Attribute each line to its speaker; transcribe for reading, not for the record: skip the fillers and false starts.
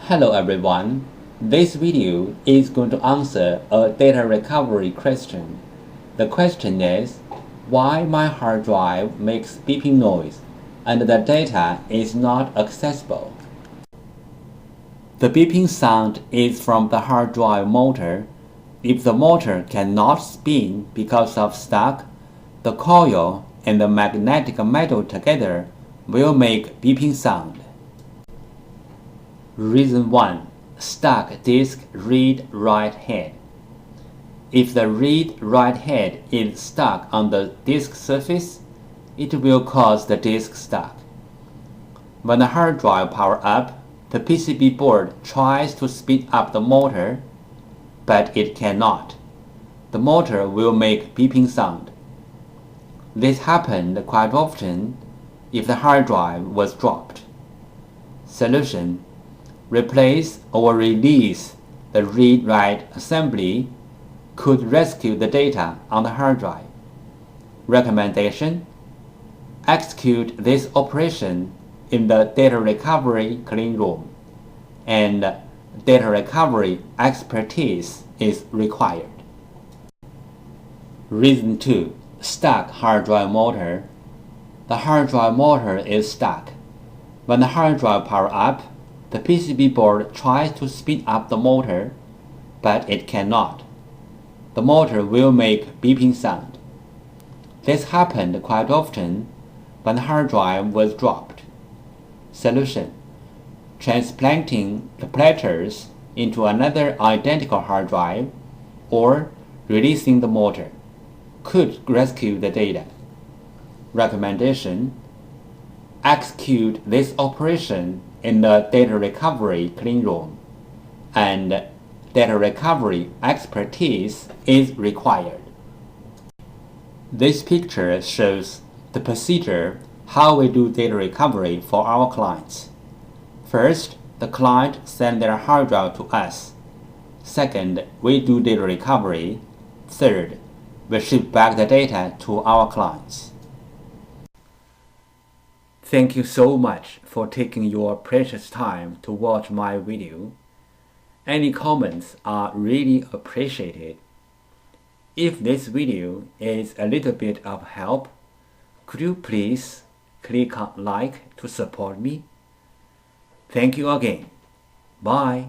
Speaker 1: Hello everyone, this video is going to answer a data recovery question. The question is, why my hard drive makes beeping noise and the data is not accessible? The beeping sound is from the hard drive motor. If the motor cannot spin because of stuck, the coil and the magnetic metal together will make beeping sound. Reason 1. Stuck disk read-write head. If the read-write head is stuck on the disk surface, it will cause the disk stuck. When the hard drive powers up, the PCB board tries to speed up the motor, but it cannot. The motor will make beeping sound. This happened quite often if the hard drive was dropped. Solution: replace or release the read-write assembly could rescue the data on the hard drive. Recommendation: execute this operation in the data recovery clean room, and data recovery expertise is required. Reason 2. Stuck hard drive motor. The hard drive motor is stuck. When the hard drive powers up, the PCB board tries to speed up the motor, but it cannot. The motor will make beeping sound. This happened quite often when the hard drive was dropped. Solution: transplanting the platters into another identical hard drive or releasing the motor could rescue the data. Recommendation: execute this operation in the data recovery clean room, and data recovery expertise is required. This picture shows the procedure how we do data recovery for our clients. First, the client sends their hard drive to us. Second, we do data recovery. Third, we ship back the data to our clients. Thank you so much for taking your precious time to watch my video. Any comments are really appreciated. If this video is a little bit of help, could you please click on like to support me? Thank you again. Bye.